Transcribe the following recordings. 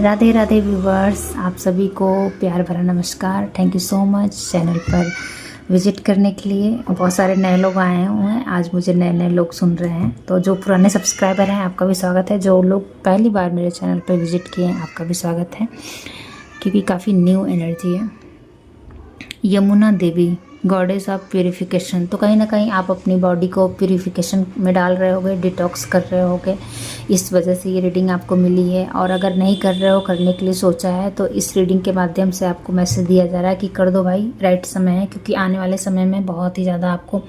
Radhe Radhe viewers, आप सभी को प्यार भरा नमस्कार। Thank you so much channel पर विजिट करने के लिए। बहुत सारे नए लोग आए हुए हैं, आज मुझे नए नए लोग सुन रहे हैं, तो जो पुराने सब्सक्राइबर हैं आपका भी स्वागत है। जो लोग पहली बार मेरे चैनल पर विजिट किए हैं आपका भी स्वागत है, क्योंकि काफ़ी न्यू एनर्जी है। यमुना देवी, गॉडेस ऑफ प्यूरिफिकेशन, तो कहीं ना कहीं आप अपनी बॉडी को प्यूरिफिकेशन में डाल रहे होगे, डिटॉक्स कर रहे होगे, इस वजह से ये रीडिंग आपको मिली है। और अगर नहीं कर रहे हो, करने के लिए सोचा है, तो इस रीडिंग के माध्यम से आपको मैसेज दिया जा रहा है कि कर दो भाई, राइट समय है। क्योंकि आने वाले समय में बहुत ही ज़्यादा आपको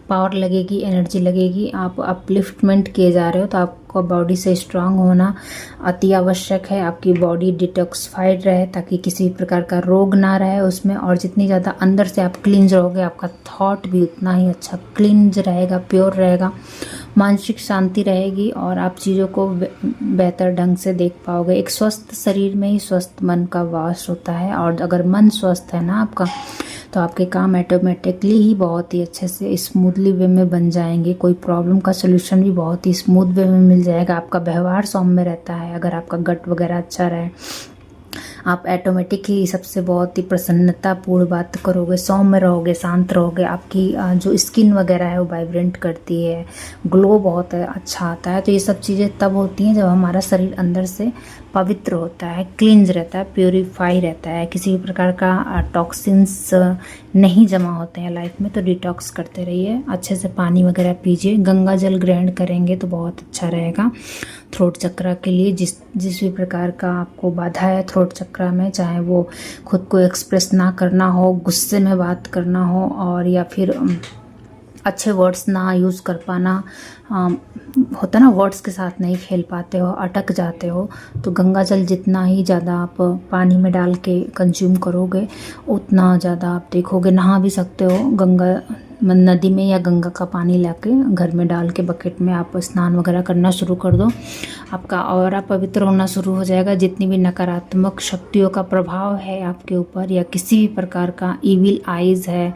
पावर लगेगी, एनर्जी लगेगी, आप अपलिफ्टमेंट किए जा रहे हो, तो आपको बॉडी से स्ट्रांग होना अति आवश्यक है। आपकी बॉडी डिटॉक्सिफाइड रहे ताकि किसी प्रकार का रोग ना रहे उसमें, और जितनी ज़्यादा अंदर से आप क्लींज रहोगे, आपका थॉट भी उतना ही अच्छा क्लींज रहेगा, प्योर रहेगा, मानसिक शांति रहेगी, और आप चीज़ों को बेहतर ढंग से देख पाओगे। एक स्वस्थ शरीर में ही स्वस्थ मन का वास होता है, और अगर मन स्वस्थ है ना आपका, तो आपके काम ऑटोमेटिकली ही बहुत ही अच्छे से स्मूथली वे में बन जाएंगे। कोई प्रॉब्लम का सोल्यूशन भी बहुत ही स्मूथ वे में मिल जाएगा। आपका व्यवहार सौम्य रहता है, अगर आपका गट वगैरह अच्छा रहे, आप ऑटोमेटिक ही सबसे बहुत ही प्रसन्नतापूर्ण बात करोगे, सौम्य रहोगे, शांत रहोगे। आपकी जो स्किन वगैरह है वो वाइब्रेंट करती है, ग्लो बहुत अच्छा आता है। तो ये सब चीज़ें तब होती हैं जब हमारा शरीर अंदर से पवित्र होता है, क्लींज रहता है, प्योरीफाई रहता है, किसी भी प्रकार का टॉक्सिन्स नहीं जमा होते हैं लाइफ में। तो डिटॉक्स करते रहिए, अच्छे से पानी वगैरह पीजिए, गंगा जल ग्रहण करेंगे तो बहुत अच्छा रहेगा थ्रोट चक्र के लिए। जिस भी प्रकार का आपको बाधा है थ्रोट चक्र में, चाहे वो खुद को एक्सप्रेस ना करना हो, गुस्से में बात करना हो, और या फिर अच्छे वर्ड्स ना यूज़ कर पाना, होता ना, वर्ड्स के साथ नहीं खेल पाते हो, अटक जाते हो, तो गंगा जल जितना ही ज़्यादा आप पानी में डाल के कंज्यूम करोगे, उतना ज़्यादा आप देखोगे। नहा भी सकते हो गंगा नदी में, या गंगा का पानी लाके घर में डाल के बकेट में आप स्नान वगैरह करना शुरू कर दो, आपका ऑरा पवित्र होना शुरू हो जाएगा। जितनी भी नकारात्मक शक्तियों का प्रभाव है आपके ऊपर, या किसी भी प्रकार का इविल आइज़ है,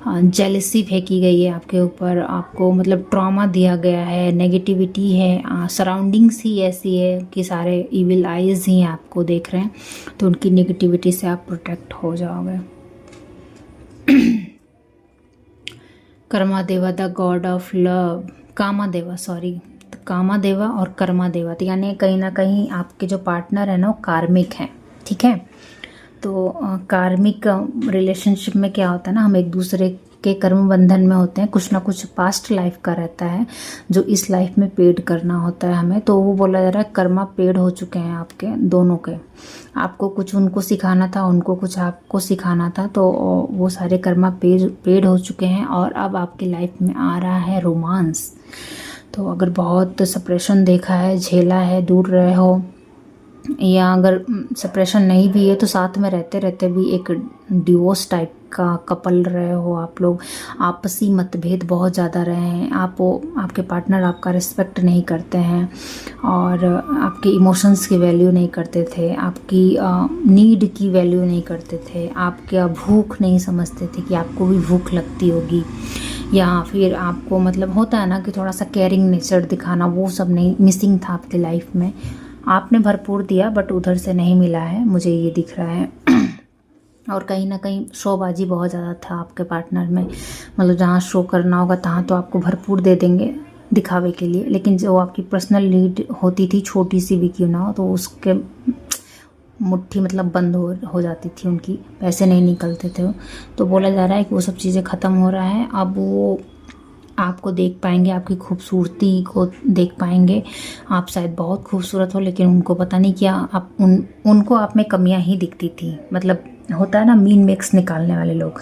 जेलसी फेंकी गई है आपके ऊपर, आपको मतलब ट्रॉमा दिया गया है, नेगेटिविटी है, सराउंडिंग्स ही ऐसी है कि सारे इविल आइज़ ही आपको देख रहे हैं, तो उनकी नेगेटिविटी से आप प्रोटेक्ट हो जाओगे। कर्मा देवा, द गॉड ऑफ लव, कामा देवा, सॉरी, कामा देवा और कर्मा देवा, तो यानी कहीं ना कहीं आपके जो पार्टनर है ना वो कार्मिक हैं, ठीक है। तो कार्मिक रिलेशनशिप में क्या होता है ना, हम एक दूसरे के कर्म बंधन में होते हैं, कुछ ना कुछ पास्ट लाइफ का रहता है जो इस लाइफ में पेड करना होता है हमें। तो वो बोला जा रहा है कर्मा पेड हो चुके हैं आपके दोनों के, आपको कुछ उनको सिखाना था, उनको कुछ आपको सिखाना था, तो वो सारे कर्मा पेड हो चुके हैं। और अब आपकी लाइफ में आ रहा है रोमांस। तो अगर बहुत सप्रेशन देखा है, झेला है, दूर रहे हो, या अगर सेपरेशन नहीं भी है तो साथ में रहते रहते भी एक डिवोर्स टाइप का कपल रहे हो आप लोग, आपसी मतभेद बहुत ज़्यादा रहे हैं, आपके पार्टनर आपका रिस्पेक्ट नहीं करते हैं, और आपके इमोशंस की वैल्यू नहीं करते थे, आपकी नीड की वैल्यू नहीं करते थे, आपका भूख नहीं समझते थे कि आपको भी भूख लगती होगी, या फिर आपको मतलब होता है ना कि थोड़ा सा केयरिंग नेचर दिखाना, वो सब नहीं, मिसिंग था आपकी लाइफ में। आपने भरपूर दिया बट उधर से नहीं मिला है, मुझे ये दिख रहा है। और कहीं ना कहीं शोबाजी बहुत ज़्यादा था आपके पार्टनर में, मतलब जहाँ शो करना होगा तहाँ तो आपको भरपूर दे देंगे दिखावे के लिए, लेकिन जो आपकी पर्सनल नीड होती थी, छोटी सी भी क्यों ना हो, तो उसके मुट्ठी मतलब बंद हो जाती थी, उनकी पैसे नहीं निकलते थे। तो बोला जा रहा है कि वो सब चीज़ें ख़त्म हो रहा है। अब वो आपको देख पाएंगे, आपकी खूबसूरती को देख पाएंगे। आप शायद बहुत खूबसूरत हो, लेकिन उनको पता नहीं क्या आप उनको आप में कमियां ही दिखती थी, मतलब होता है ना मीन मिक्स निकालने वाले लोग।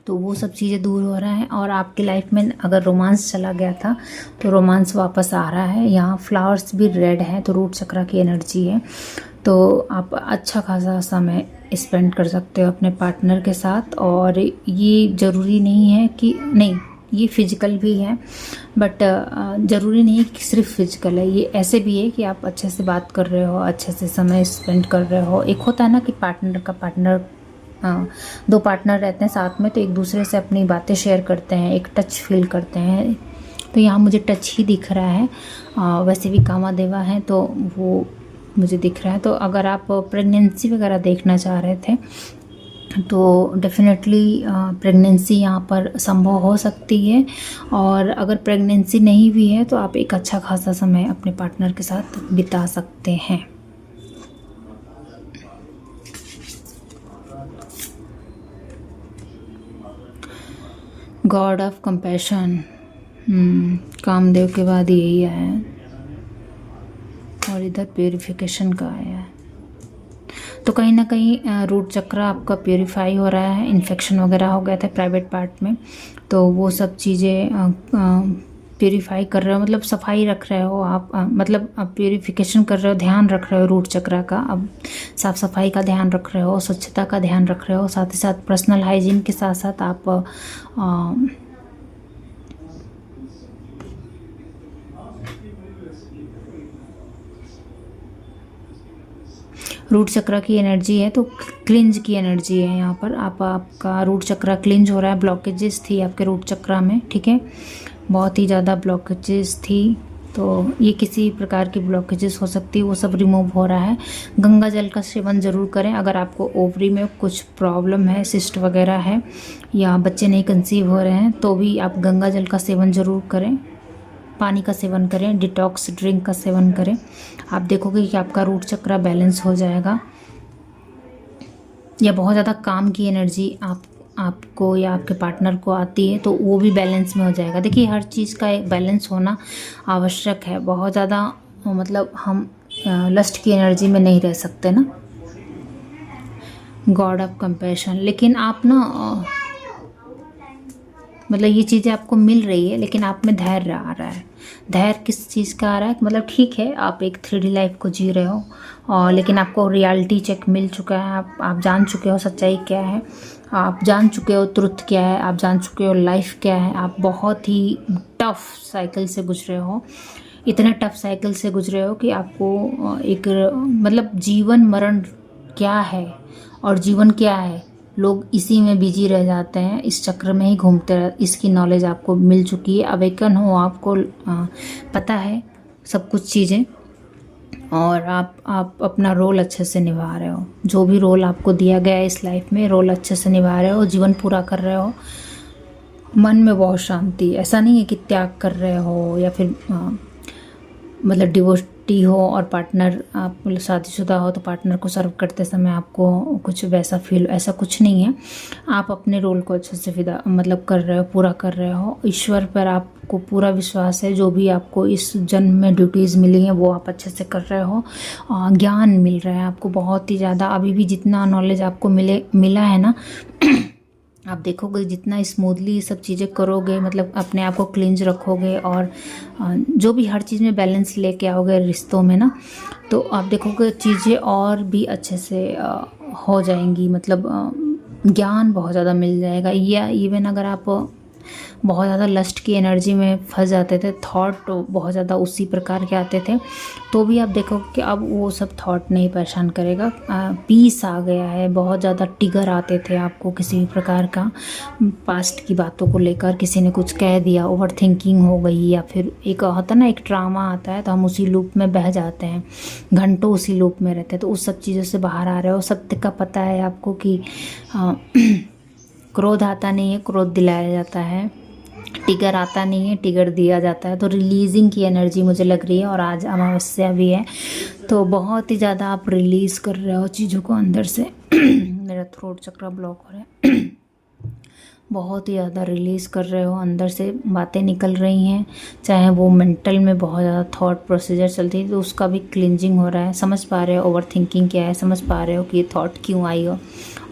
तो वो सब चीज़ें दूर हो रहा है, और आपकी लाइफ में अगर रोमांस चला गया था तो रोमांस वापस आ रहा है। यहाँ फ्लावर्स भी रेड है, तो रूट चक्र की एनर्जी है, तो आप अच्छा खासा समय स्पेंड कर सकते हो अपने पार्टनर के साथ। और ये ज़रूरी नहीं है कि नहीं, ये फिजिकल भी है, बट ज़रूरी नहीं कि सिर्फ फिजिकल है, ये ऐसे भी है कि आप अच्छे से बात कर रहे हो, अच्छे से समय स्पेंड कर रहे हो। एक होता है ना कि पार्टनर दो पार्टनर रहते हैं साथ में, तो एक दूसरे से अपनी बातें शेयर करते हैं, एक टच फील करते हैं, तो यहाँ मुझे टच ही दिख रहा है। वैसे भी कामा देवा है, तो वो मुझे दिख रहा है। तो अगर आप प्रेगनेंसी वगैरह देखना चाह रहे थे तो डेफिनेटली प्रेगनेंसी यहाँ पर संभव हो सकती है। और अगर प्रेगनेंसी नहीं भी है तो आप एक अच्छा खासा समय अपने पार्टनर के साथ बिता सकते हैं। गॉड ऑफ कंपैशन, कामदेव के बाद यही आया है और इधर प्योरिफिकेशन का आया है। तो कहीं ना कहीं रूट चक्र आपका प्योरीफाई हो रहा है। इन्फेक्शन वगैरह हो गया था प्राइवेट पार्ट में, तो वो सब चीज़ें प्योरीफाई कर रहे हो, मतलब सफाई रख रहे हो आप, मतलब प्योरीफिकेशन कर रहे हो, ध्यान रख रहे हो रूट चक्र का। अब साफ़ सफाई का ध्यान रख रहे हो, स्वच्छता का ध्यान रख रहे हो, साथ ही साथ पर्सनल हाइजीन के साथ साथ आप रूट चक्र की एनर्जी है, तो क्लिंज की एनर्जी है यहाँ पर। आपका रूट चक्र क्लिंज हो रहा है। ब्लॉकेजेस थी आपके रूट चक्र में, ठीक है, बहुत ही ज़्यादा ब्लॉकेजेस थी। तो ये किसी प्रकार की ब्लॉकेजेस हो सकती है, वो सब रिमूव हो रहा है। गंगा जल का सेवन ज़रूर करें। अगर आपको ओवरी में कुछ प्रॉब्लम है, सिस्ट वगैरह है या बच्चे नहीं कंसीव हो रहे हैं, तो भी आप गंगा जल का सेवन ज़रूर करें, पानी का सेवन करें, डिटॉक्स ड्रिंक का सेवन करें। आप देखोगे कि आपका रूट चक्र बैलेंस हो जाएगा। या बहुत ज़्यादा काम की एनर्जी आपको या आपके पार्टनर को आती है तो वो भी बैलेंस में हो जाएगा। देखिए, हर चीज़ का एक बैलेंस होना आवश्यक है। बहुत ज़्यादा मतलब हम लस्ट की एनर्जी में नहीं रह सकते ना। गॉड ऑफ कंपैशन, लेकिन आप ना मतलब ये चीज़ें आपको मिल रही है, लेकिन आप में धैर्य आ रहा है। धैर्य किस चीज़ का आ रहा है, मतलब ठीक है आप एक 3D लाइफ को जी रहे हो, और लेकिन आपको रियलिटी चेक मिल चुका है। आप जान चुके हो सच्चाई क्या है, आप जान चुके हो ट्रुथ क्या है, आप जान चुके हो लाइफ क्या है। आप बहुत ही टफ साइकिल से गुजरे हो, इतने टफ साइकिल से गुजरे हो कि आपको एक मतलब जीवन मरण क्या है और जीवन क्या है, लोग इसी में बिजी रह जाते हैं, इस चक्र में ही घूमते रह। इसकी नॉलेज आपको मिल चुकी है, अवेकन हो, आपको पता है सब कुछ चीज़ें, और आप अपना रोल अच्छे से निभा रहे हो। जो भी रोल आपको दिया गया है इस लाइफ में, रोल अच्छे से निभा रहे हो, जीवन पूरा कर रहे हो। मन में बहुत शांति, ऐसा नहीं है कि त्याग कर रहे हो या फिर मतलब डिवोटी हो और पार्टनर आप मतलब शादीशुदा हो तो पार्टनर को सर्व करते समय आपको कुछ वैसा फील, ऐसा कुछ नहीं है। आप अपने रोल को अच्छे से मतलब कर रहे हो, पूरा कर रहे हो। ईश्वर पर आपको पूरा विश्वास है। जो भी आपको इस जन्म में ड्यूटीज़ मिली हैं वो आप अच्छे से कर रहे हो। ज्ञान मिल रहा है आपको बहुत ही ज़्यादा। अभी भी जितना नॉलेज आपको मिला है ना आप देखोगे जितना स्मूथली ये सब चीज़ें करोगे, मतलब अपने आप को क्लींज रखोगे और जो भी हर चीज़ में बैलेंस लेके आओगे रिश्तों में ना, तो आप देखोगे चीज़ें और भी अच्छे से हो जाएंगी। मतलब ज्ञान बहुत ज़्यादा मिल जाएगा। या इवन अगर आप बहुत ज़्यादा लस्ट की एनर्जी में फंस जाते थे, थॉट बहुत ज़्यादा उसी प्रकार के आते थे, तो भी आप देखो कि अब वो सब थॉट नहीं परेशान करेगा। पीस आ गया है। बहुत ज़्यादा ट्रिगर आते थे आपको किसी भी प्रकार का, पास्ट की बातों को लेकर किसी ने कुछ कह दिया, ओवर थिंकिंग हो गई, या फिर एक होता ना एक ड्रामा आता है तो हम उसी लूप में बह जाते हैं, घंटों उसी लूप में रहते हैं। तो उस सब चीज़ों से बाहर आ रहे हो। सत्य का पता है आपको कि क्रोध आता नहीं है, क्रोध दिलाया जाता है। टिगर आता नहीं है, टिगर दिया जाता है। तो रिलीजिंग की एनर्जी मुझे लग रही है, और आज अमावस्या भी है तो बहुत ही ज़्यादा आप रिलीज़ कर रहे हो चीज़ों को अंदर से। मेरा थ्रोट चक्र ब्लॉक हो रहा है। बहुत ही ज़्यादा रिलीज़ कर रहे हो, अंदर से बातें निकल रही हैं, चाहे वो मेंटल में बहुत ज़्यादा थॉट प्रोसीजर चलती है तो उसका भी क्लिंजिंग हो रहा है। समझ पा रहे हो ओवर थिंकिंग क्या है, समझ पा रहे हो कि ये थॉट क्यों आई हो,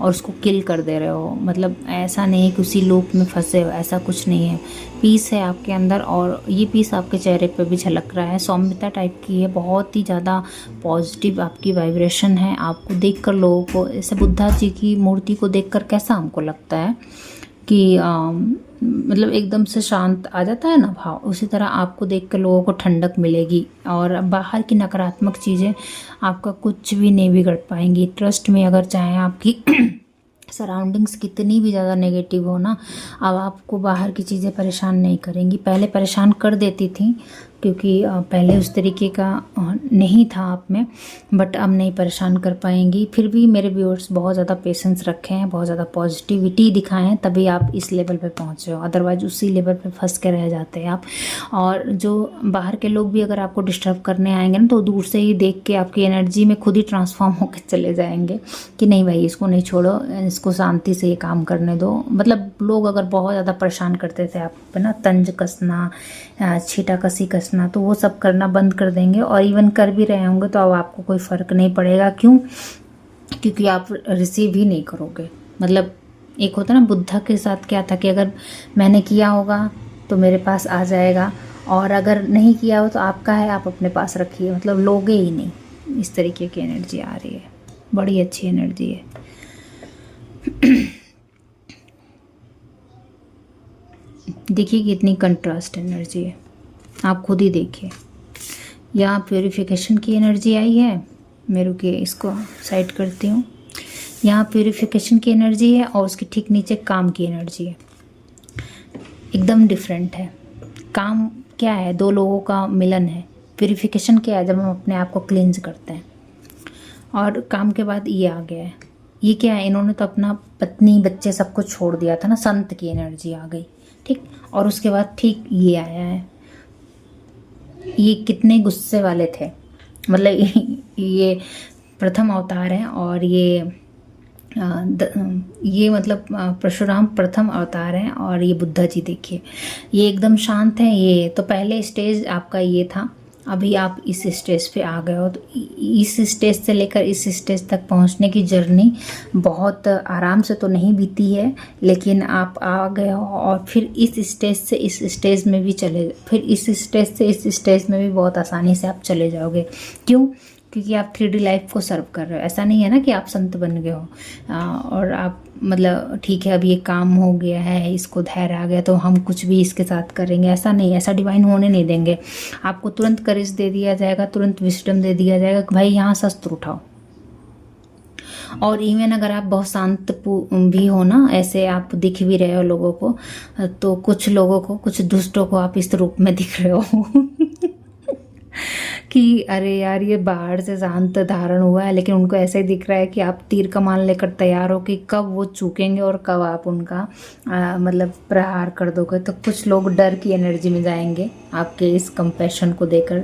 और उसको किल कर दे रहे हो। मतलब ऐसा नहीं है कि उसी लूप में फंसे हो, ऐसा कुछ नहीं है। पीस है आपके अंदर, और ये पीस आपके चेहरे पे भी झलक रहा है। सौम्यता टाइप की है, बहुत ही ज़्यादा पॉजिटिव आपकी वाइब्रेशन है। आपको देखकर लोगों को, ऐसे बुद्धा जी की मूर्ति को देखकर कैसा हमको लगता है कि मतलब एकदम से शांत आ जाता है ना भाव, उसी तरह आपको देखकर लोगों को ठंडक मिलेगी, और बाहर की नकारात्मक चीज़ें आपका कुछ भी नहीं बिगड़ पाएंगी। ट्रस्ट में, अगर चाहे आपकी सराउंडिंग्स कितनी भी ज़्यादा नेगेटिव हो ना, अब आपको बाहर की चीज़ें परेशान नहीं करेंगी। पहले परेशान कर देती थी, क्योंकि पहले उस तरीके का नहीं था आप में, बट अब नहीं परेशान कर पाएंगी। फिर भी मेरे व्यूअर्स बहुत ज़्यादा पेशेंस रखे हैं, बहुत ज़्यादा पॉजिटिविटी दिखाएं हैं, तभी आप इस लेवल पे पहुँचे हो, अदरवाइज उसी लेवल पे फंस के रह जाते हैं आप। और जो बाहर के लोग भी अगर आपको डिस्टर्ब करने आएंगे ना, तो दूर से ही देख के आपकी एनर्जी में खुद ही ट्रांसफॉर्म होकर चले जाएंगे कि नहीं भाई इसको नहीं छोड़ो, इसको शांति से ये काम करने दो। मतलब लोग अगर बहुत ज़्यादा परेशान करते थे आप पे ना, तंज कसना, छीटा कसी कसना, तो वो सब करना बंद कर देंगे। और इवन कर भी रहे होंगे तो अब आपको कोई फ़र्क नहीं पड़ेगा। क्यों? क्योंकि आप रिसीव ही नहीं करोगे। मतलब एक होता ना, बुद्धा के साथ क्या था कि अगर मैंने किया होगा तो मेरे पास आ जाएगा, और अगर नहीं किया हो तो आपका है, आप अपने पास रखिए, मतलब लोगे ही नहीं। इस तरीके की एनर्जी आ रही है, बड़ी अच्छी एनर्जी है। देखिए कितनी कंट्रास्ट एनर्जी है, आप खुद ही देखिए। यहाँ प्योरीफिकेशन की एनर्जी आई है, मैं रुकिए इसको साइड करती हूँ। यहाँ प्योरीफिकेशन की एनर्जी है और उसके ठीक नीचे काम की एनर्जी है, एकदम डिफरेंट है। काम क्या है? दो लोगों का मिलन है। प्योरीफिकेशन क्या है? जब हम अपने आप को क्लींज करते हैं। और काम के बाद ये आ गया है। ये क्या है? इन्होंने तो अपना पत्नी बच्चे सब कुछ छोड़ दिया था ना, संत की एनर्जी आ गई, ठीक। और उसके बाद ठीक ये आया है। ये कितने गुस्से वाले थे, मतलब ये प्रथम अवतार है, और ये मतलब परशुराम प्रथम अवतार हैं, और ये बुद्धा जी देखिए, ये एकदम शांत हैं। ये तो पहले स्टेज आपका ये था, अभी आप इस स्टेज पे आ गए हो। तो इस स्टेज से लेकर इस स्टेज तक पहुंचने की जर्नी बहुत आराम से तो नहीं बीती है, लेकिन आप आ गए हो। और फिर इस स्टेज से इस स्टेज में भी फिर इस स्टेज से इस स्टेज में भी बहुत आसानी से आप चले जाओगे। क्यों? क्योंकि आप 3D लाइफ को सर्व कर रहे हो। ऐसा नहीं है ना कि आप संत बन गए हो और आप मतलब ठीक है अब ये काम हो गया है, इसको धैर्य आ गया तो हम कुछ भी इसके साथ करेंगे, ऐसा नहीं। ऐसा डिवाइन होने नहीं देंगे। आपको तुरंत करेज दे दिया जाएगा, तुरंत विजडम दे दिया जाएगा कि भाई यहाँ शस्त्र उठाओ। और इवन अगर आप बहुत शांत भी हो ना, ऐसे आप दिख भी रहे हो लोगों को, तो कुछ लोगों को, कुछ दुष्टों को आप इस रूप में दिख रहे हो कि अरे यार ये बाहर से शांत धारण हुआ है, लेकिन उनको ऐसे ही दिख रहा है कि आप तीर कमान लेकर तैयार हो कि कब वो चूकेंगे और कब आप उनका मतलब प्रहार कर दोगे। तो कुछ लोग डर की एनर्जी में जाएंगे आपके इस कंपैशन को देकर,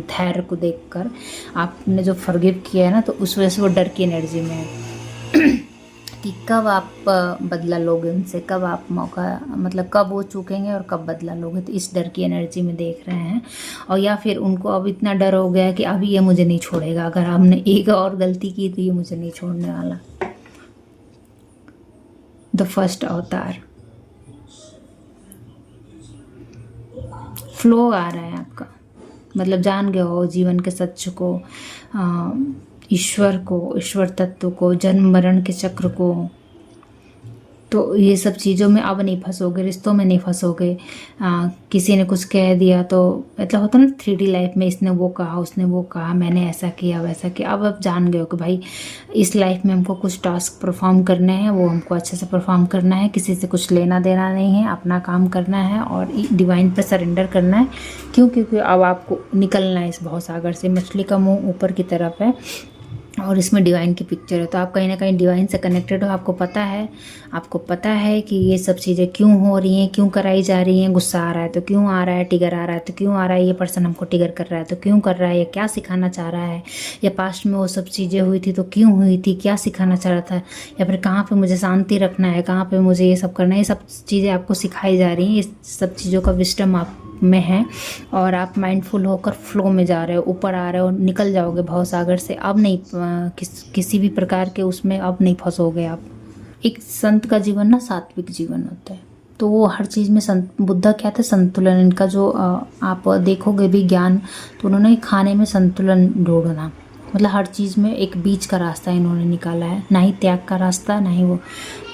धैर्य को देखकर। आपने जो फॉरगिव किया है ना, तो उस वजह से वो डर की एनर्जी में है कि कब आप बदला लोगे उनसे, कब आप मौका, मतलब कब वो चूकेंगे और कब बदला लोगे। तो इस डर की एनर्जी में देख रहे हैं। और या फिर उनको अब इतना डर हो गया है कि अभी ये मुझे नहीं छोड़ेगा, अगर हमने एक और गलती की तो ये मुझे नहीं छोड़ने वाला। द फर्स्ट अवतार फ्लो आ रहा है आपका, मतलब जान गए हो जीवन के सच को, ईश्वर को, ईश्वर तत्व को, जन्म मरण के चक्र को। तो ये सब चीज़ों में अब नहीं फंसोगे, रिश्तों में नहीं फंसोगे। किसी ने कुछ कह दिया तो मतलब होता ना 3D लाइफ में, इसने वो कहा, उसने वो कहा, मैंने ऐसा किया वैसा किया। अब आप जान गए हो कि भाई इस लाइफ में हमको कुछ टास्क परफॉर्म करने हैं, वो हमको अच्छे से परफॉर्म करना है, किसी से कुछ लेना देना नहीं है, अपना काम करना है और डिवाइन पर सरेंडर करना है। क्यों? क्योंकि अब आपको निकलना है इस भवसागर से। मछली का मुँह ऊपर की तरफ है और इसमें डिवाइन की पिक्चर है, तो आप कहीं ना कहीं डिवाइन से कनेक्टेड हो। आपको पता है कि ये सब चीज़ें क्यों हो रही हैं, क्यों कराई जा रही हैं। गुस्सा आ रहा है तो क्यों आ रहा है, टिगर आ रहा है तो क्यों आ रहा है, ये पर्सन हमको टिगर कर रहा है तो क्यों कर रहा है, ये क्या सिखाना चाह रहा है, या पास्ट में वो सब चीज़ें हुई थी तो क्यों हुई थी, क्या सिखाना चाह रहा था, या फिर कहाँ पर मुझे शांति रखना है, कहाँ पर मुझे ये सब करना है। ये सब चीज़ें आपको सिखाई जा रही हैं। ये सब चीज़ों का विजडम आप में है और आप माइंडफुल होकर फ्लो में जा रहे हो, ऊपर आ रहे हो, निकल जाओगे भवसागर से। अब नहीं किसी भी प्रकार के उसमें अब नहीं फंसोगे आप। एक संत का जीवन ना सात्विक जीवन होता है, तो वो हर चीज़ में बुद्धा क्या थे, संतुलन। इनका जो आप देखोगे भी ज्ञान, तो उन्होंने खाने में संतुलन ढूंढना, मतलब हर चीज़ में एक बीच का रास्ता इन्होंने निकाला है, ना ही त्याग का रास्ता ना ही वो।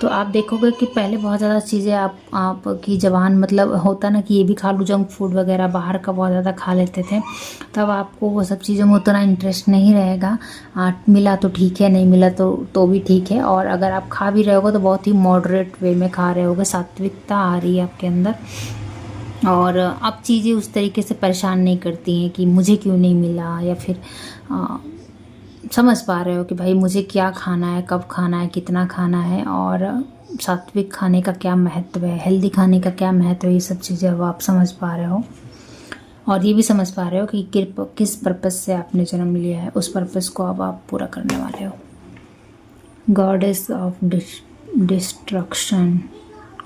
तो आप देखोगे कि पहले बहुत ज़्यादा चीज़ें आपकी जवान, मतलब होता ना कि ये भी खा लूँ, जंक फूड वगैरह बाहर का बहुत ज़्यादा खा लेते थे, तब आपको वो सब चीज़ों में उतना इंटरेस्ट नहीं रहेगा। मिला तो ठीक है, नहीं मिला तो भी ठीक है। और अगर आप खा भी रहे होगे तो बहुत ही मॉडरेट वे में खा रहे होगे, सात्विकता आ रही है आपके अंदर। और अब चीज़ें उस तरीके से परेशान नहीं करती हैं कि मुझे क्यों नहीं मिला, या फिर समझ पा रहे हो कि भाई मुझे क्या खाना है, कब खाना है, कितना खाना है, और सात्विक खाने का क्या महत्व है, हेल्दी खाने का क्या महत्व है, ये सब चीज़ें अब आप समझ पा रहे हो। और ये भी समझ पा रहे हो कि किस पर्पस से आपने जन्म लिया है, उस पर्पस को अब आप पूरा करने वाले हो। गॉडेस ऑफ डिस्ट्रक्शन,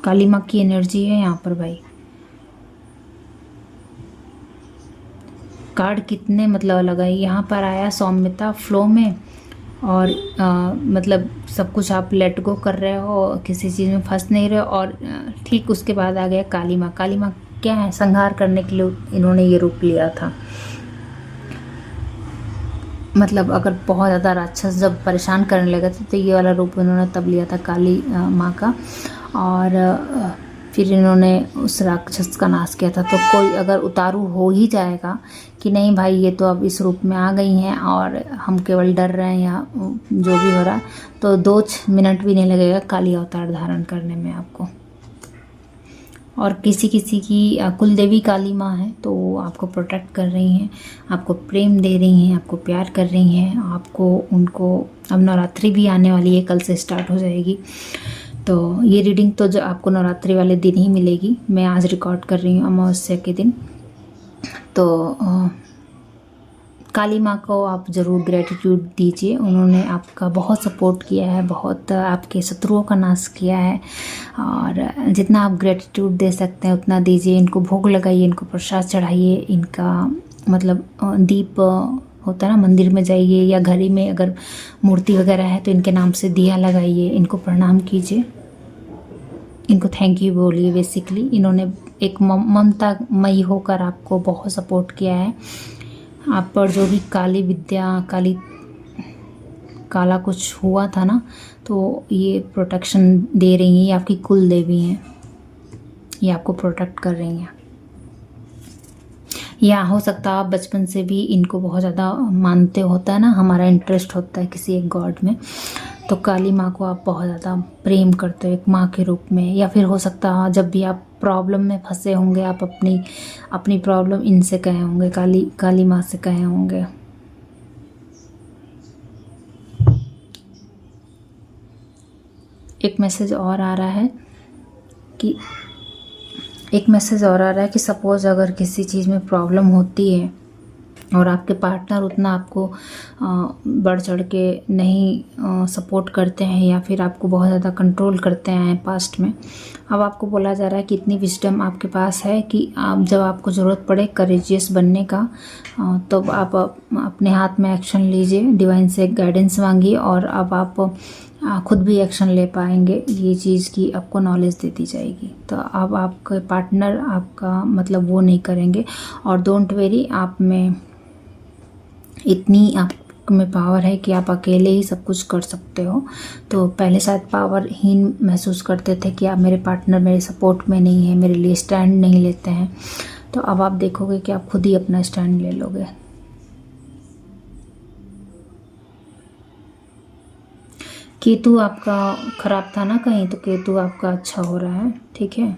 काली माँ की एनर्जी है यहाँ पर भाई। कार्ड कितने मतलब अलग है, यहाँ पर आया सौम्यता, फ्लो में, और मतलब सब कुछ आप लेट गो कर रहे हो, किसी चीज़ में फंस नहीं रहे हो। और ठीक उसके बाद आ गया काली माँ। काली माँ क्या है, संहार करने के लिए इन्होंने ये रूप लिया था। मतलब अगर बहुत ज़्यादा राक्षस जब परेशान करने लगे थे तो ये वाला रूप इन्होंने तब लिया था, काली माँ का। और फिर इन्होंने उस राक्षस का नाश किया था। तो कोई अगर उतारू हो ही जाएगा कि नहीं भाई ये तो अब इस रूप में आ गई हैं और हम केवल डर रहे हैं या जो भी हो रहा, तो 2 मिनट भी नहीं लगेगा काली अवतार धारण करने में आपको। और किसी किसी की कुल देवी काली माँ है तो वो आपको प्रोटेक्ट कर रही हैं, आपको प्रेम दे रही हैं, आपको प्यार कर रही हैं, आपको उनको। अब नवरात्रि भी आने वाली है, कल से स्टार्ट हो जाएगी। तो ये रीडिंग तो जो आपको नवरात्रि वाले दिन ही मिलेगी। मैं आज रिकॉर्ड कर रही हूँ अमावस्या के दिन। तो काली माँ को आप ज़रूर ग्रेटिट्यूड दीजिए। उन्होंने आपका बहुत सपोर्ट किया है, बहुत आपके शत्रुओं का नाश किया है, और जितना आप ग्रेटिट्यूड दे सकते हैं उतना दीजिए। इनको भोग लगाइए, इनको प्रसाद चढ़ाइए, इनका मतलब दीप होता है ना, मंदिर में जाइए या घर ही में अगर मूर्ति वगैरह है तो इनके नाम से दिया लगाइए, इनको प्रणाम कीजिए, इनको थैंक यू बोलिए। बेसिकली इन्होंने एक ममता मई होकर आपको बहुत सपोर्ट किया है। आप पर जो भी काली विद्या, काला कुछ हुआ था ना, तो ये प्रोटेक्शन दे रही हैं। ये आपकी कुल देवी हैं, ये आपको प्रोटेक्ट कर रही हैं। या हो सकता है आप बचपन से भी इनको बहुत ज़्यादा मानते होता है ना, हमारा इंटरेस्ट होता है किसी एक गॉड में, तो काली माँ को आप बहुत ज़्यादा प्रेम करते हो एक माँ के रूप में। या फिर हो सकता है जब भी आप प्रॉब्लम में फंसे होंगे, आप अपनी प्रॉब्लम इनसे कहे होंगे, काली माँ से कहे होंगे। एक मैसेज और आ रहा है कि सपोज़ अगर किसी चीज़ में प्रॉब्लम होती है और आपके पार्टनर उतना आपको बढ़ चढ़ के नहीं सपोर्ट करते हैं, या फिर आपको बहुत ज़्यादा कंट्रोल करते हैं पास्ट में, अब आपको बोला जा रहा है कि इतनी विजडम आपके पास है कि आप जब आपको ज़रूरत पड़े करेजियस बनने का, तो आप अपने हाथ में एक्शन लीजिए, डिवाइन से गाइडेंस मांगिए, और अब आप खुद भी एक्शन ले पाएंगे। ये चीज़ की आपको नॉलेज दे दी जाएगी। तो अब आपके पार्टनर आपका मतलब वो नहीं करेंगे। और डोंट वेरी, आप में इतनी आप में पावर है कि आप अकेले ही सब कुछ कर सकते हो। तो पहले शायद पावरहीन महसूस करते थे कि आप मेरे पार्टनर मेरे सपोर्ट में नहीं है, मेरे लिए स्टैंड नहीं लेते हैं, तो अब आप देखोगे कि आप खुद ही अपना स्टैंड ले लोगे। केतु आपका खराब था ना कहीं, तो केतु आपका अच्छा हो रहा है, ठीक है।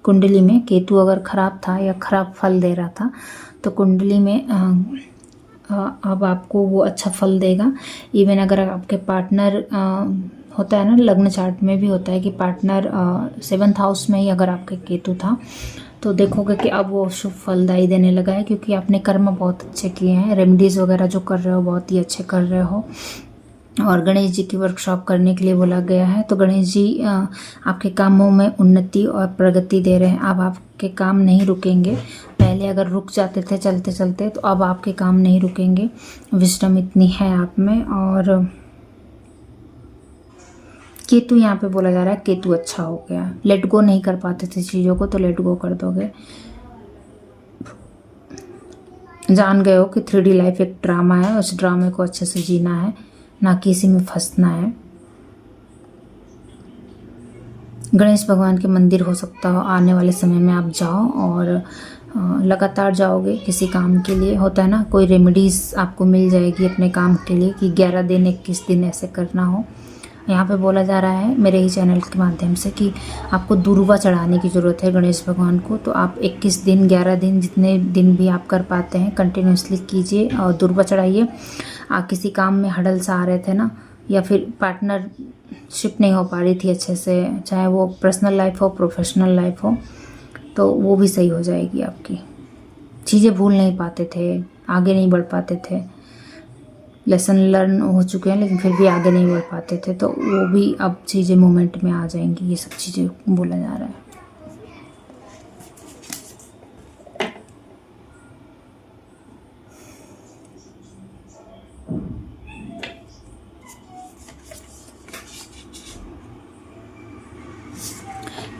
कुंडली में केतु अगर खराब था या खराब फल दे रहा था, तो कुंडली में अब आपको वो अच्छा फल देगा। इवन अगर आपके पार्टनर होता है ना, लग्न चार्ट में भी होता है कि पार्टनर 7th हाउस में ही अगर आपके केतु था, तो देखोगे कि अब वो शुभ फलदायी देने लगा है, क्योंकि आपने कर्म बहुत अच्छे किए हैं, रेमेडीज़ वगैरह जो कर रहे हो बहुत ही अच्छे कर रहे हो। और गणेश जी की वर्कशॉप करने के लिए बोला गया है। तो गणेश जी आपके कामों में उन्नति और प्रगति दे रहे हैं। अब आपके काम नहीं रुकेंगे। पहले अगर रुक जाते थे चलते चलते, तो अब आपके काम नहीं रुकेंगे। विजडम इतनी है आप में। और केतु यहाँ पे बोला जा रहा है केतु अच्छा हो गया। लेट गो नहीं कर पाते थे चीज़ों को, तो लेट गो कर दोगे। जान गए हो कि 3D लाइफ एक ड्रामा है, उस ड्रामे को अच्छे से जीना है, ना किसी में फंसना है। गणेश भगवान के मंदिर हो सकता हो आने वाले समय में आप जाओ, और लगातार जाओगे किसी काम के लिए। होता है ना, कोई रेमेडीज़ आपको मिल जाएगी अपने काम के लिए कि 11 दिन 21 दिन ऐसे करना हो। यहाँ पे बोला जा रहा है मेरे ही चैनल के माध्यम से कि आपको दुर्वा चढ़ाने की ज़रूरत है गणेश भगवान को। तो आप 21 दिन 11 दिन जितने दिन भी आप कर पाते हैं कंटिन्यूसली कीजिए और दुर्वा चढ़ाइए। किसी काम में हडल्स आ रहे थे ना, या फिर पार्टनरशिप नहीं हो पा रही थी अच्छे से, चाहे वो पर्सनल लाइफ हो प्रोफेशनल लाइफ हो, तो वो भी सही हो जाएगी आपकी। चीज़ें भूल नहीं पाते थे, आगे नहीं बढ़ पाते थे, लेसन लर्न हो चुके हैं लेकिन फिर भी आगे नहीं बढ़ पाते थे, तो वो भी अब चीज़ें मोमेंट में आ जाएंगी। ये सब चीज़ें बोला जा रहा है।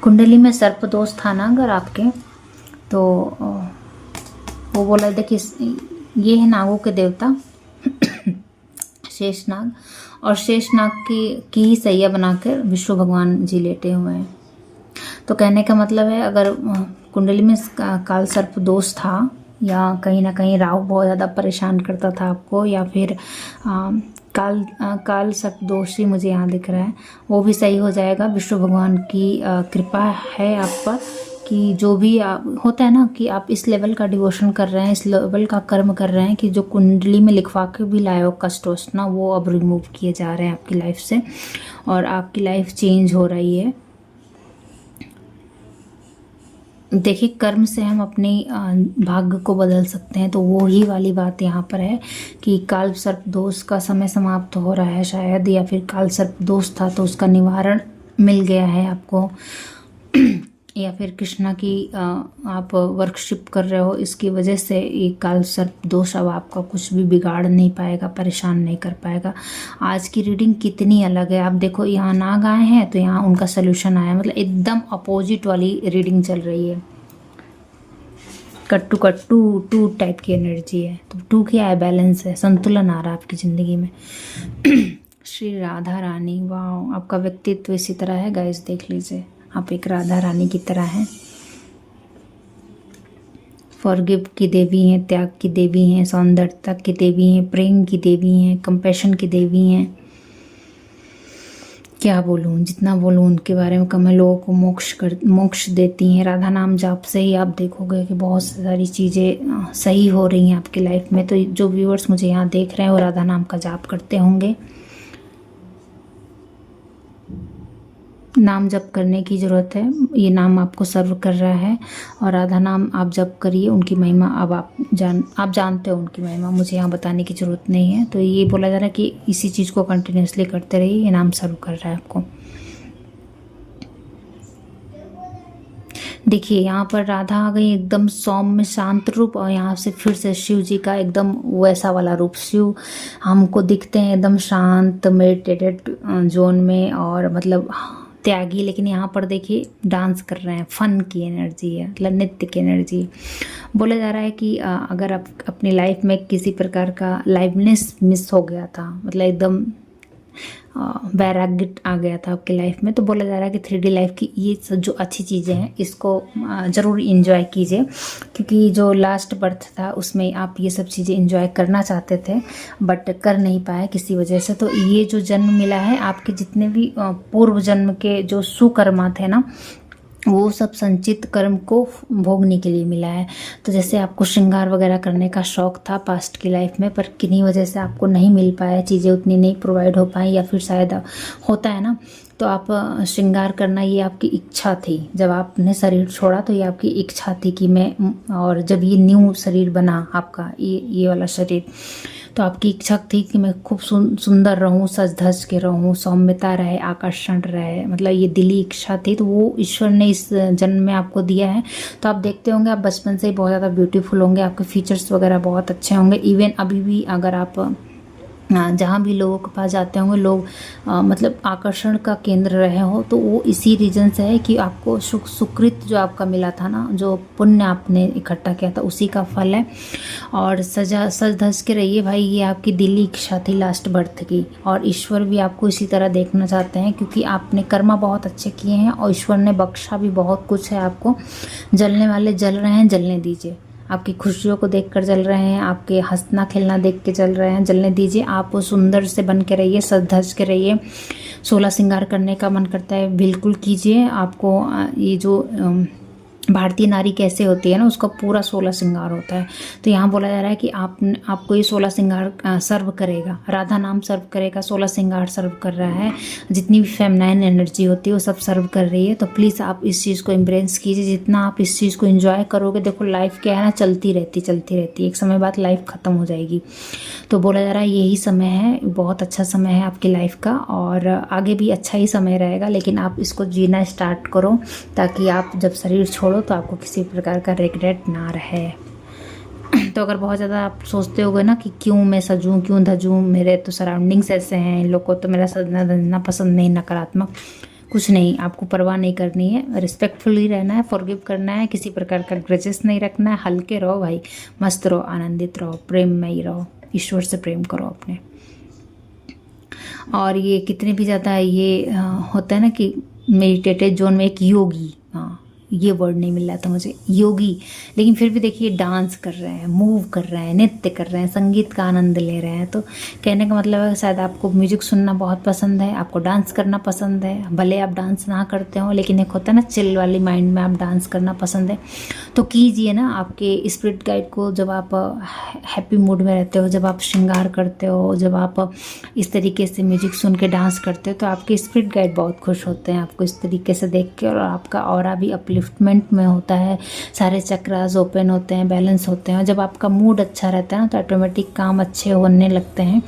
कुंडली में सर्प दोष था ना अगर आपके, तो वो बोला देखिए ये है नागों के देवता शेषनाग, और शेषनाग की ही सैया बनाकर विष्णु भगवान जी लेटे हुए हैं। तो कहने का मतलब है अगर कुंडली में काल सर्प दोष था, या कहीं ना कहीं राहु बहुत ज़्यादा परेशान करता था आपको, या फिर काल सर्प दोष ही मुझे यहाँ दिख रहा है, वो भी सही हो जाएगा। विष्णु भगवान की कृपा है आप पर कि जो भी होता है ना कि आप इस लेवल का डिवोशन कर रहे हैं, इस लेवल का कर्म कर रहे हैं कि जो कुंडली में लिखवा के भी लाए हो कष्ट वष्ट ना, वो अब रिमूव किए जा रहे हैं आपकी लाइफ से, और आपकी लाइफ चेंज हो रही है। देखिए कर्म से हम अपनी भाग्य को बदल सकते हैं, तो वो ही वाली बात यहाँ पर है कि काल सर्प दोष का समय समाप्त हो रहा है शायद, या फिर काल सर्प दोष था तो उसका निवारण मिल गया है आपको, या फिर कृष्णा की आप वर्कशिप कर रहे हो, इसकी वजह से ये काल सर्प दोष अब आपका कुछ भी बिगाड़ नहीं पाएगा, परेशान नहीं कर पाएगा। आज की रीडिंग कितनी अलग है, आप देखो यहाँ नाग आए हैं तो यहाँ उनका सोल्यूशन आया, मतलब एकदम अपोजिट वाली रीडिंग चल रही है। कट्टू कट्टू टू टाइप की एनर्जी है, तो टू क्या है, बैलेंस है, संतुलन आ रहा है आपकी ज़िंदगी में। श्री राधा रानी, वाह आपका व्यक्तित्व इसी तरह है गाइस, देख लीजिए आप एक राधा रानी की तरह हैं। फॉरगिव की देवी हैं, त्याग की देवी हैं, सौंदर्यता की देवी हैं, प्रेम की देवी हैं, कंपैशन की देवी हैं। क्या बोलूँ, जितना बोलूँ उनके बारे में कम है। लोगों को मोक्ष देती हैं। राधा नाम जाप से ही आप देखोगे कि बहुत सारी चीज़ें सही हो रही हैं आपकी लाइफ में। तो जो व्यूअर्स मुझे यहाँ देख रहे हैं वो राधा नाम का जाप करते होंगे। नाम जप करने की ज़रूरत है, ये नाम आपको सर्व कर रहा है, और राधा नाम आप जप करिए। उनकी महिमा अब आप जानते हो उनकी महिमा, मुझे यहाँ बताने की ज़रूरत नहीं है। तो ये बोला जा रहा है कि इसी चीज़ को कंटिन्यूसली करते रहिए, ये नाम सर्व कर रहा है आपको। देखिए यहाँ पर राधा आ गई एकदम सौम्य शांत रूप, और यहाँ से फिर से शिव जी का एकदम वैसा वाला रूप। शिव हमको दिखते हैं एकदम शांत मेडिटेटेड जोन में, और मतलब त्यागी, लेकिन यहाँ पर देखिए डांस कर रहे हैं, फन की एनर्जी है, मतलब नृत्य की एनर्जी। बोला जा रहा है कि अगर आप अपनी लाइफ में किसी प्रकार का लाइवनेस मिस हो गया था, मतलब एकदम वैराग्य आ गया था आपकी लाइफ में, तो बोला जा रहा है कि 3D लाइफ की ये सब जो अच्छी चीज़ें हैं इसको ज़रूर इंजॉय कीजिए, क्योंकि जो लास्ट बर्थ था उसमें आप ये सब चीज़ें इंजॉय करना चाहते थे बट कर नहीं पाए किसी वजह से। तो ये जो जन्म मिला है, आपके जितने भी पूर्व जन्म के जो सुकर्मा थे ना, वो सब संचित कर्म को भोगने के लिए मिला है। तो जैसे आपको श्रृंगार वगैरह करने का शौक था पास्ट की लाइफ में, पर किन्हीं वजह से आपको नहीं मिल पाया, चीज़ें उतनी नहीं प्रोवाइड हो पाई, या फिर शायद होता है ना, तो आप श्रृंगार करना ये आपकी इच्छा थी। जब आपने शरीर छोड़ा तो ये आपकी इच्छा थी कि मैं, और जब ये न्यू शरीर बना आपका, ये वाला शरीर, तो आपकी इच्छा थी कि मैं खूब सुंदर रहूं, सज धज के रहूं, सौम्यता रहे, आकर्षण रहे, मतलब ये दिली इच्छा थी। तो वो ईश्वर ने इस जन्म में आपको दिया है। तो आप देखते होंगे आप बचपन से ही बहुत ज़्यादा ब्यूटीफुल होंगे, आपके फीचर्स वगैरह बहुत अच्छे होंगे। इवन अभी भी अगर आप जहाँ भी लोगों के पास जाते होंगे, लोग मतलब आकर्षण का केंद्र रहे हो, तो वो इसी रीजन से है कि आपको सुकृत जो आपका मिला था ना, जो पुण्य आपने इकट्ठा किया था, उसी का फल है। और सज धज के रहिए भाई, ये आपकी दिली इच्छा थी लास्ट बर्थ की, और ईश्वर भी आपको इसी तरह देखना चाहते हैं, क्योंकि आपने कर्मा बहुत अच्छे किए हैं और ईश्वर ने बख्शा भी बहुत कुछ है आपको। जलने वाले जल रहे हैं, जलने दीजिए। आपकी खुशियों को देखकर जल रहे हैं, आपके हंसना खेलना देख के जल रहे हैं। जलने दीजिए, आप सुंदर से बन के रहिए, सज धज के रहिए। 16 श्रृंगार करने का मन करता है, बिल्कुल कीजिए। आपको ये जो भारतीय नारी कैसे होती है ना, उसका पूरा 16 श्रृंगार होता है। तो यहाँ बोला जा रहा है कि आपको ये 16 श्रृंगार सर्व करेगा, राधा नाम सर्व करेगा, 16 श्रृंगार सर्व कर रहा है। जितनी भी फेमिनाइन एनर्जी होती है वो सब सर्व कर रही है। तो प्लीज़ आप इस चीज़ को एम्ब्रेस कीजिए। जितना आप इस चीज़ को एंजॉय करोगे, देखो लाइफ क्या है ना, चलती रहती, एक समय बाद लाइफ ख़त्म हो जाएगी। तो बोला जा रहा है यही समय है, बहुत अच्छा समय है आपकी लाइफ का, और आगे भी अच्छा ही समय रहेगा। लेकिन आप इसको जीना स्टार्ट करो, ताकि आप जब शरीर छोड़ो तो आपको किसी प्रकार का रिग्रेट ना रहे। तो अगर बहुत ज़्यादा आप सोचते होगे ना कि क्यों मैं सजूं, क्यों धजूं, मेरे तो सराउंडिंग्स ऐसे हैं, इन लोग को तो मेरा सजना धजना पसंद नहीं, नकारात्मक कुछ नहीं, आपको परवाह नहीं करनी है। रिस्पेक्टफुली रहना है, फॉरगिव करना है, किसी प्रकार का ग्रजेस नहीं रखना है। हल्के रहो भाई, मस्त रहो, आनंदित रहो, प्रेम में ही रहो, ईश्वर से प्रेम करो अपने। और ये कितने भी ज़्यादा ये होता है ना कि मेडिटेटेड जोन में एक योगी, ये वर्ड नहीं मिल रहा था मुझे, योगी, लेकिन फिर भी देखिए डांस कर रहे हैं, मूव कर रहे हैं, नृत्य कर रहे हैं, संगीत का आनंद ले रहे हैं। तो कहने का मतलब है शायद आपको म्यूजिक सुनना बहुत पसंद है, आपको डांस करना पसंद है। भले आप डांस ना करते हो, लेकिन एक होता है ना चिल वाली माइंड में आप डांस करना पसंद है, तो कीजिए ना। आपके स्पिरिट गाइड को जब आप हैप्पी मूड में रहते हो, जब आप श्रृंगार करते हो, जब आप इस तरीके से म्यूजिक सुन के डांस करते हो, तो आपके स्पिरिट गाइड बहुत खुश होते हैं आपको इस तरीके से देख के, और आपका ऑरा भी अपलिफ्टमेंट में होता है, सारे चक्रास ओपन होते हैं, बैलेंस होते हैं। जब आपका मूड अच्छा रहता है ना, तो ऑटोमेटिक काम अच्छे होने लगते हैं।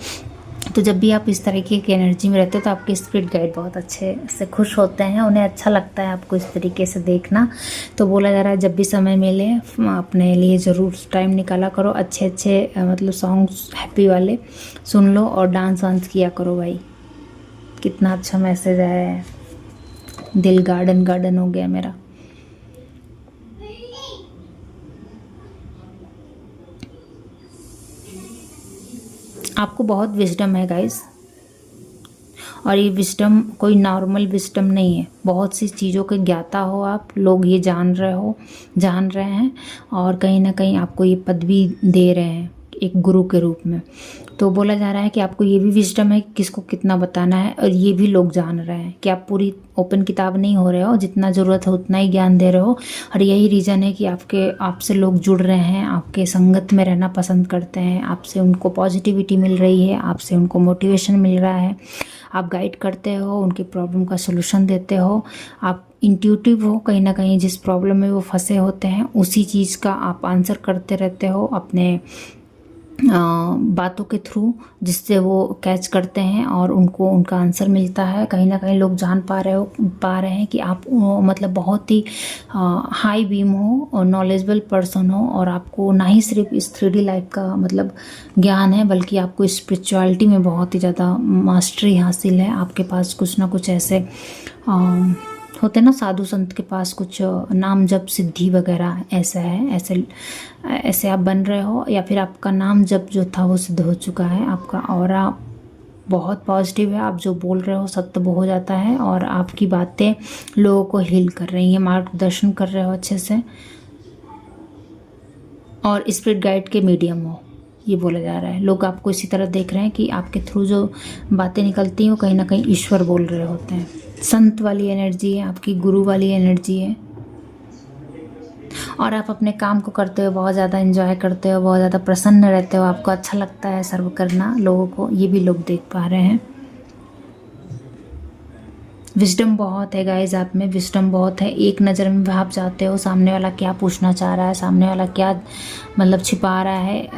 तो जब भी आप इस तरीके की एनर्जी में रहते हो, तो आपके स्पिरिट गाइड बहुत अच्छे से खुश होते हैं, उन्हें अच्छा लगता है आपको इस तरीके से देखना। तो बोला जा रहा है जब भी समय मिले अपने लिए ज़रूर टाइम निकाला करो, अच्छे अच्छे मतलब सॉन्ग्स हैप्पी वाले सुन लो और डांस वांस किया करो भाई। कितना अच्छा मैसेज है, दिल गार्डन गार्डन हो गया मेरा। आपको बहुत विजडम है गाइस, और ये विजडम कोई नॉर्मल विजडम नहीं है। बहुत सी चीज़ों के ज्ञाता हो आप, लोग ये जान रहे हैं, और कहीं ना कहीं आपको ये पदवी दे रहे हैं एक गुरु के रूप में। तो बोला जा रहा है कि आपको ये भी विजडम है किसको कितना बताना है, और ये भी लोग जान रहे हैं कि आप पूरी ओपन किताब नहीं हो रहे हो, जितना ज़रूरत है उतना ही ज्ञान दे रहे हो। और यही रीज़न है कि आपसे लोग जुड़ रहे हैं, आपके संगत में रहना पसंद करते हैं, आपसे उनको पॉजिटिविटी मिल रही है, आपसे उनको मोटिवेशन मिल रहा है, आप गाइड करते हो, उनकी प्रॉब्लम का सोल्यूशन देते हो, आप इंट्यूटिव हो। कहीं ना कहीं जिस प्रॉब्लम में वो फंसे होते हैं उसी चीज़ का आप आंसर करते रहते हो अपने बातों के थ्रू, जिससे वो कैच करते हैं और उनको उनका आंसर मिलता है। कहीं ना कहीं लोग जान पा रहे हैं कि आप मतलब बहुत ही हाई बीम हो और नॉलेजेबल पर्सन हो, और आपको ना ही सिर्फ इस 3D लाइफ का मतलब ज्ञान है, बल्कि आपको स्पिरिचुअलिटी में बहुत ही ज़्यादा मास्टरी हासिल है। आपके पास कुछ ना कुछ ऐसे होते ना साधु संत के पास कुछ नाम जप सिद्धि वगैरह ऐसा है, ऐसे आप बन रहे हो, या फिर आपका नाम जप जो था वो सिद्ध हो चुका है। आपका ऑरा बहुत पॉजिटिव है, आप जो बोल रहे हो सत्य हो जाता है, और आपकी बातें लोगों को हील कर रही हैं, मार्गदर्शन कर रहे हो अच्छे से, और स्पिरिट गाइड के मीडियम हो, ये बोला जा रहा है। लोग आपको इसी तरह देख रहे हैं कि आपके थ्रू जो बातें निकलती हैं वो कहीं ना कहीं ईश्वर बोल रहे होते हैं। संत वाली एनर्जी है आपकी, गुरु वाली एनर्जी है, और आप अपने काम को करते हो बहुत ज़्यादा एंजॉय करते हो, बहुत ज़्यादा प्रसन्न रहते हो, आपको अच्छा लगता है सर्व करना लोगों को, ये भी लोग देख पा रहे हैं। विजडम बहुत है गाइज, आप में विजडम बहुत है। एक नज़र में भाप जाते हो सामने वाला क्या पूछना चाह रहा है, सामने वाला क्या मतलब छिपा रहा है,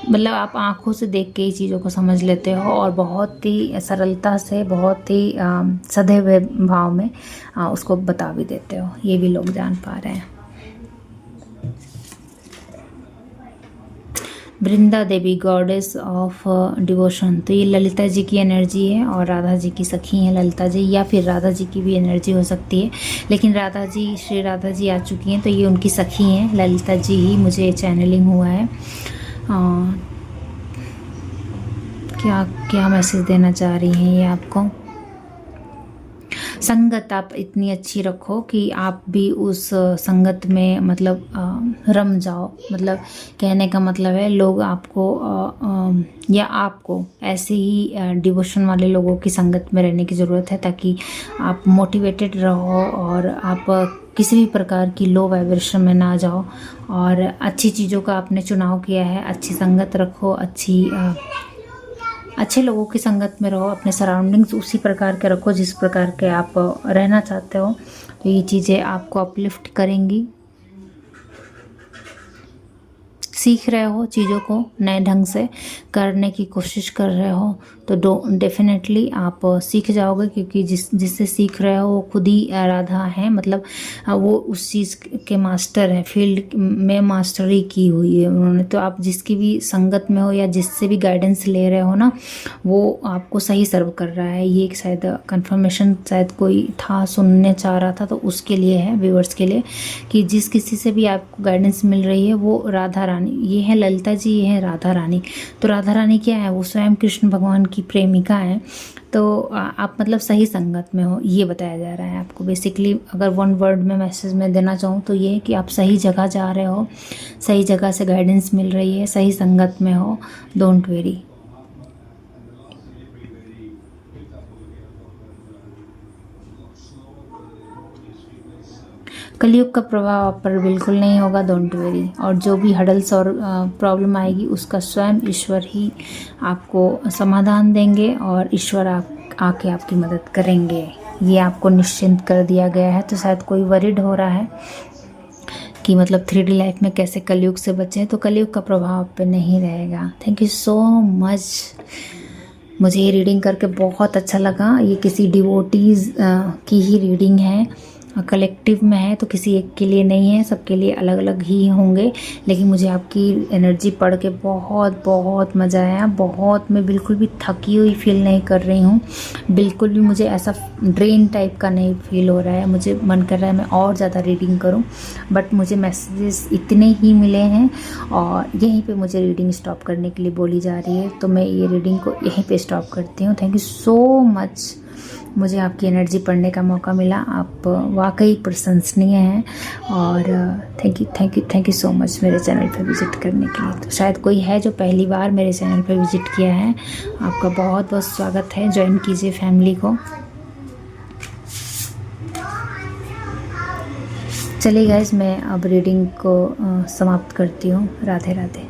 मतलब आप आंखों से देख के ही चीज़ों को समझ लेते हो, और बहुत ही सरलता से, बहुत ही सधे हुए भाव में उसको बता भी देते हो, ये भी लोग जान पा रहे हैं। Vrinda Devi goddess of devotion, तो ये ललिता जी की एनर्जी है और राधा जी की सखी हैं ललिता जी, या फिर राधा जी की भी एनर्जी हो सकती है, लेकिन श्री राधा जी आ चुकी हैं तो ये उनकी सखी हैं ललिता जी ही, मुझे चैनलिंग हुआ है। क्या क्या मैसेज देना चाह रही हैं ये आपको। संगत आप इतनी अच्छी रखो कि आप भी उस संगत में मतलब रम जाओ। मतलब कहने का मतलब है लोग आपको या आपको ऐसे ही डिवोशन वाले लोगों की संगत में रहने की ज़रूरत है, ताकि आप मोटिवेटेड रहो और आप किसी भी प्रकार की लो वाइब्रेशन में ना जाओ। और अच्छी चीज़ों का आपने चुनाव किया है, अच्छी संगत रखो, अच्छे लोगों की संगत में रहो, अपने सराउंडिंग्स उसी प्रकार के रखो जिस प्रकार के आप रहना चाहते हो। तो ये चीज़ें आपको अपलिफ्ट करेंगी। सीख रहे हो चीज़ों को नए ढंग से करने की कोशिश कर रहे हो तो डेफिनेटली आप सीख जाओगे, क्योंकि जिससे सीख रहे हो वो खुद ही राधा है। मतलब वो उस चीज़ के मास्टर हैं, फील्ड में मास्टरी की हुई है उन्होंने। तो आप जिसकी भी संगत में हो या जिससे भी गाइडेंस ले रहे हो ना, वो आपको सही सर्व कर रहा है। ये एक शायद कंफर्मेशन शायद कोई था, सुनने चाह रहा था, तो उसके लिए है, व्यूअर्स के लिए, कि जिस किसी से भी आपको गाइडेंस मिल रही है वो राधा रानी, ये है ललिता जी, ये है राधा रानी। तो राधा रानी क्या है, वो स्वयं कृष्ण भगवान की प्रेमिका है। तो आप मतलब सही संगत में हो, ये बताया जा रहा है आपको। बेसिकली अगर वन वर्ड में मैसेज में देना चाहूँ तो ये है कि आप सही जगह जा रहे हो, सही जगह से गाइडेंस मिल रही है, सही संगत में हो। Don't very. कलयुग का प्रभाव आप पर बिल्कुल नहीं होगा, डोंट वेरी। और जो भी हडल्स और प्रॉब्लम आएगी उसका स्वयं ईश्वर ही आपको समाधान देंगे और ईश्वर आके आपकी मदद करेंगे। ये आपको निश्चिंत कर दिया गया है। तो शायद कोई वरिड हो रहा है कि मतलब 3D लाइफ में कैसे कलयुग से बचें, तो कलयुग का प्रभाव आप पे नहीं रहेगा। Thank you so much. मुझे ये रीडिंग करके बहुत अच्छा लगा। ये किसी डिवोटीज़ की ही रीडिंग है, कलेक्टिव में है, तो किसी एक के लिए नहीं है, सबके लिए अलग अलग ही होंगे। लेकिन मुझे आपकी एनर्जी पढ़ के बहुत बहुत मज़ा आया। बहुत, मैं बिल्कुल भी थकी हुई फील नहीं कर रही हूँ, बिल्कुल भी मुझे ऐसा ड्रेन टाइप का नहीं फील हो रहा है। मुझे मन कर रहा है मैं और ज़्यादा रीडिंग करूँ, बट मुझे मैसेजेस इतने ही मिले हैं और यहीं पे मुझे रीडिंग स्टॉप करने के लिए बोली जा रही है। तो मैं ये रीडिंग को यहीं पे स्टॉप करती हूँ। थैंक यू सो मच, मुझे आपकी एनर्जी पढ़ने का मौका मिला। आप वाकई प्रशंसनीय हैं और थैंक यू सो मच मेरे चैनल पर विज़िट करने के लिए। तो शायद कोई है जो पहली बार मेरे चैनल पर विज़िट किया है, आपका बहुत बहुत स्वागत है। ज्वाइन कीजिए फैमिली को। चलिए गाइस, मैं अब रीडिंग को समाप्त करती हूँ। राधे राधे।